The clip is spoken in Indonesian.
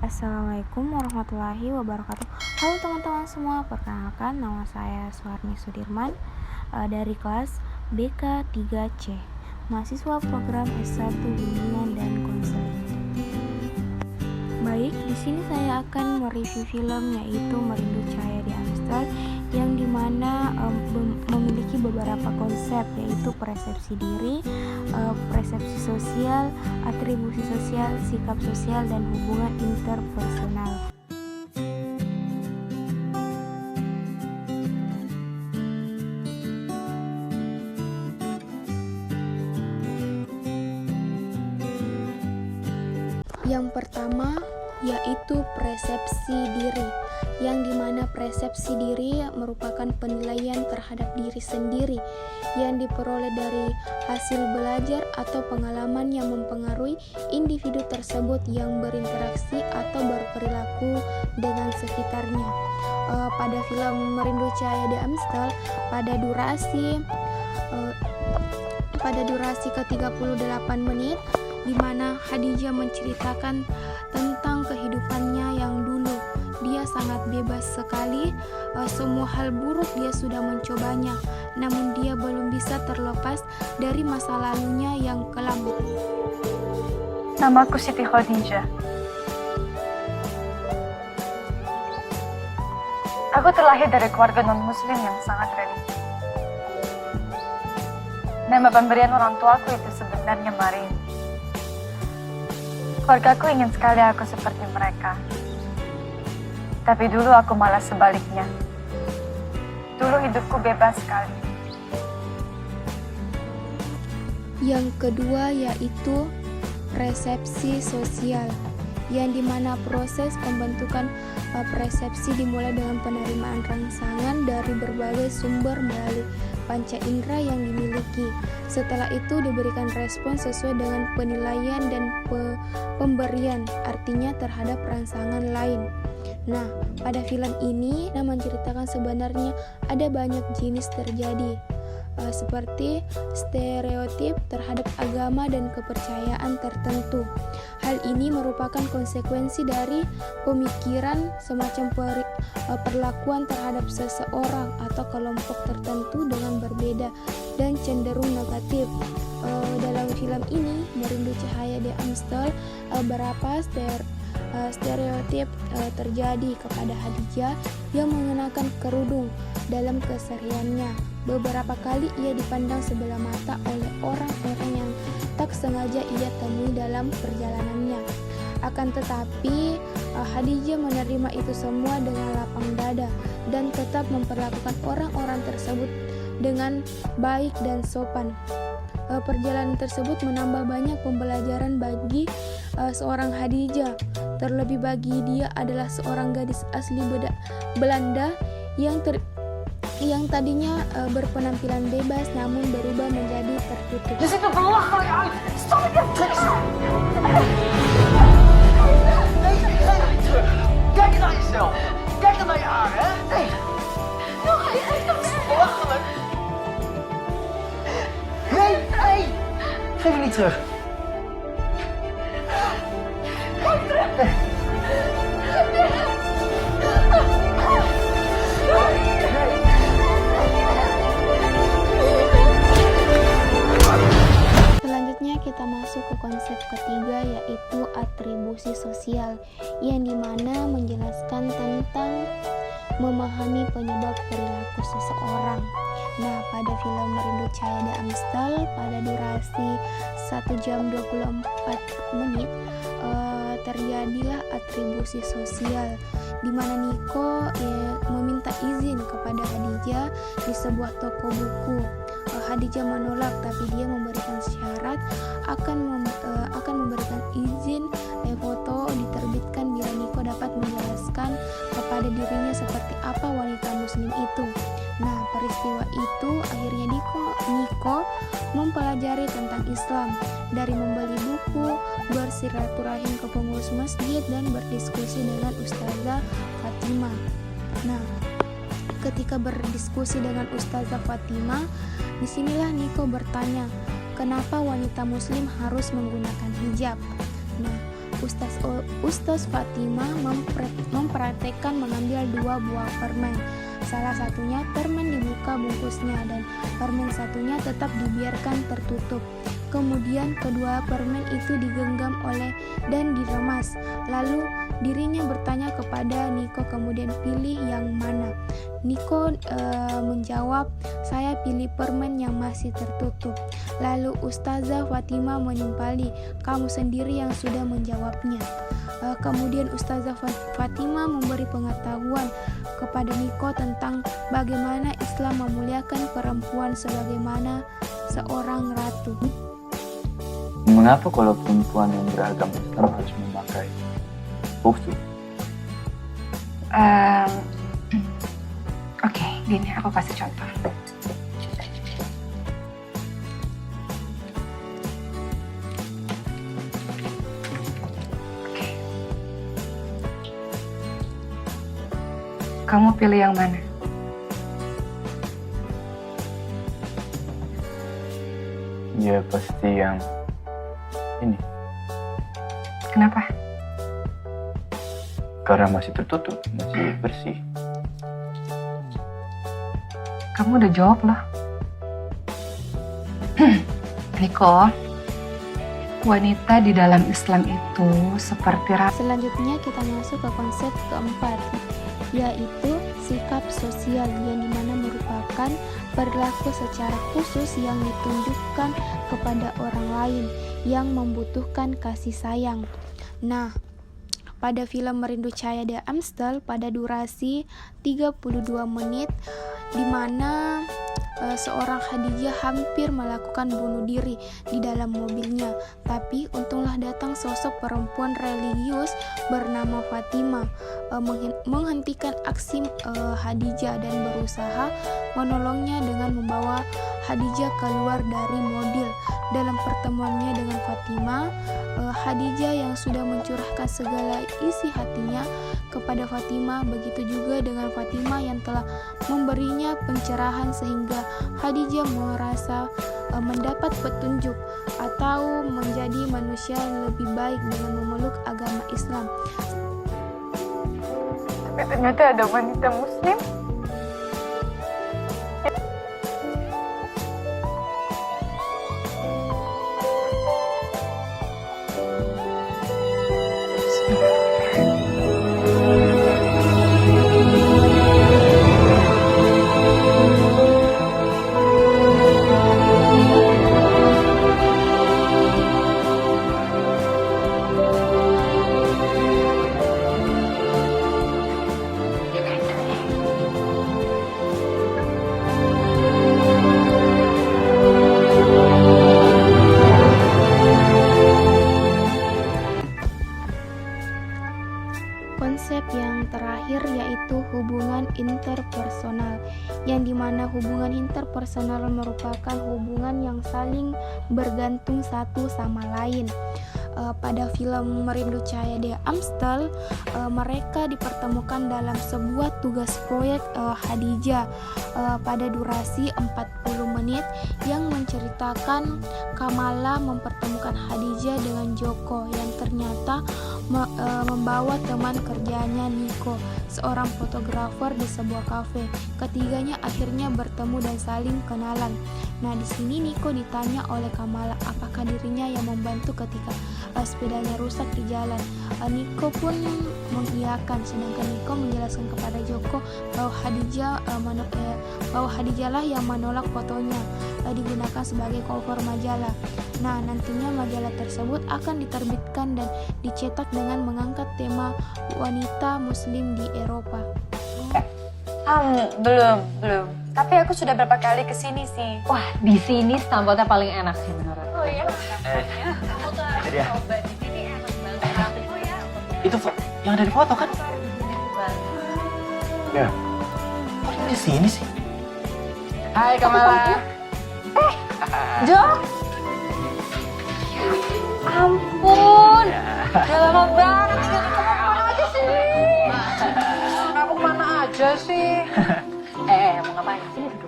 Assalamualaikum warahmatullahi wabarakatuh. Halo teman-teman semua, perkenalkan nama saya Suharni Sudirman dari kelas BK3C, mahasiswa program S1 Bimbingan dan Konseling. Baik, di sini saya akan mereview film yaitu Merindu Cahaya di Amstel, yang dimana memiliki beberapa konsep yaitu persepsi diri, persepsi sosial, atribusi sosial, sikap sosial, dan hubungan interpersonal. Yang pertama yaitu persepsi diri, yang dimana persepsi diri merupakan penilaian terhadap diri sendiri yang diperoleh dari hasil belajar atau pengalaman yang mempengaruhi individu tersebut yang berinteraksi atau berperilaku dengan sekitarnya. Pada film Merindu Cahaya di Amstel, pada durasi ke-38 menit, di mana Khadijah menceritakan tentang kehidupannya yang dulu. Dia sangat bebas sekali, semua hal buruk dia sudah mencobanya, namun dia belum bisa terlepas dari masa lalunya yang kelam. Namaku Siti Khadijah. Aku terlahir dari keluarga non-muslim yang sangat religius. Nama pemberian orang tuaku itu sebenarnya Marin. Keluargaku ingin sekali aku seperti mereka. Tapi dulu aku malah sebaliknya. Dulu hidupku bebas sekali. Yang kedua yaitu persepsi sosial, yang dimana proses pembentukan persepsi dimulai dengan penerimaan rangsangan dari berbagai sumber melalui panca indera yang dimiliki. Setelah itu diberikan respon sesuai dengan penilaian dan pemberian, artinya terhadap rangsangan lain. Nah, pada film ini menceritakan sebenarnya ada banyak jenis terjadi, seperti stereotip terhadap agama dan kepercayaan tertentu. Hal ini merupakan konsekuensi dari pemikiran semacam perlakuan terhadap seseorang atau kelompok tertentu dengan berbeda dan cenderung negatif. Dalam film ini, Merindu Cahaya di Amstel, beberapa stereotip terjadi kepada Khadijah yang mengenakan kerudung dalam kesehariannya. Beberapa kali ia dipandang sebelah mata oleh orang-orang yang tak sengaja ia temui dalam perjalanannya. Akan tetapi, Khadijah menerima itu semua dengan lapang dada dan tetap memperlakukan orang-orang tersebut dengan baik dan sopan. Perjalanan tersebut menambah banyak pembelajaran bagi seorang Khadijah. Terlebih bagi dia adalah seorang gadis asli Belanda yang tadinya berpenampilan bebas namun berubah menjadi tertutup. Geef hem niet terug. Selanjutnya kita masuk ke konsep ketiga yaitu atribusi sosial, yang dimana menjelaskan tentang memahami penyebab perilaku seseorang. Nah, pada film Merindu Cahaya di Amstel pada durasi 1 jam 24 menit terjadilah atribusi sosial, di mana Niko meminta izin kepada Khadijah di sebuah toko buku. Khadijah menolak, tapi dia memberikan syarat akan memberikan izin foto diterbitkan bila Niko dapat menjelaskan kepada dirinya seperti apa wanita muslim itu. Nah, peristiwa itu akhirnya Niko mempelajari tentang Islam dari membeli buku, bersilaturahim ke pengurus masjid, dan berdiskusi dengan Ustazah Fatimah. Nah, ketika berdiskusi dengan Ustazah Fatimah, disinilah Niko bertanya, kenapa wanita muslim harus menggunakan hijab? Nah, Ustaz Fatima mempraktekkan mengambil 2 buah permen. Salah satunya permen dibuka bungkusnya dan permen satunya tetap dibiarkan tertutup. Kemudian kedua permen itu digenggam oleh dan diremas. Lalu dirinya bertanya kepada Niko, kemudian pilih yang mana. Niko menjawab, saya pilih permen yang masih tertutup. Lalu Ustazah Fatima menimpali, kamu sendiri yang sudah menjawabnya. Kemudian Ustazah Fatima memberi pengetahuan kepada Niko tentang bagaimana Islam memuliakan perempuan sebagaimana seorang ratu. Mengapa kalau perempuan yang beragama Islam harus memakai khufus? Oke, gini aku kasih contoh. Oke. Kamu pilih yang mana? Ya pasti yang ini. Kenapa? Karena masih tertutup, masih bersih. Kamu udah jawab loh. Niko, wanita di dalam Islam itu seperti Selanjutnya kita masuk ke konsep keempat, yaitu sikap sosial yang dimana merupakan perilaku secara khusus yang ditunjukkan kepada orang lain yang membutuhkan kasih sayang. Nah, pada film Merindu Cahaya di Amstel pada durasi 32 menit di mana seorang Khadijah hampir melakukan bunuh diri di dalam mobilnya, tapi untunglah datang sosok perempuan religius bernama Fatima menghentikan aksi Khadijah dan berusaha menolongnya dengan membawa Khadijah keluar dari mobil. Dalam pertemuannya dengan Fatima, Khadijah yang sudah mencurahkan segala isi hatinya kepada Fatima, begitu juga dengan Fatima yang telah memberinya pencerahan sehingga Khadijah merasa mendapat petunjuk atau menjadi manusia yang lebih baik dengan memeluk agama Islam. Tapi ternyata ada wanita muslim. Konsep yang terakhir yaitu hubungan interpersonal, yang dimana hubungan interpersonal merupakan hubungan yang saling bergantung satu sama lain. Pada film Merindu Cahaya di Amstel, mereka dipertemukan dalam sebuah tugas proyek Khadijah pada durasi 40 menit yang menceritakan Kamala mempertemukan Khadijah dengan Joko yang ternyata membawa teman kerjanya Niko, seorang fotografer di sebuah kafe. Ketiganya akhirnya bertemu dan saling kenalan. Nah, di sini Niko ditanya oleh Kamala apakah dirinya yang membantu ketika sepedanya rusak di jalan. Niko pun mengiyakan, sedangkan Niko menjelaskan kepada Joko bahwa Khadijah lah yang menolak fotonya digunakan sebagai cover majalah. Nah, nantinya majalah tersebut akan diterbitkan dan dicetak dengan mengangkat tema wanita muslim di Eropa. Belum. Tapi aku sudah berapa kali kesini sih. Wah, di sini sambotnya paling enak sih menurut. Oh iya. Kamu tuh harus Jadi ya. coba di sini enak banget. Oh ya. Itu yang ada di foto kan? Ya. Kok di sini sih? Hai Kamala. Jo. Ampun. Udah lama banget sih. Kamu aja sih. Aku kemana aja sih? Mau ngapain? Sini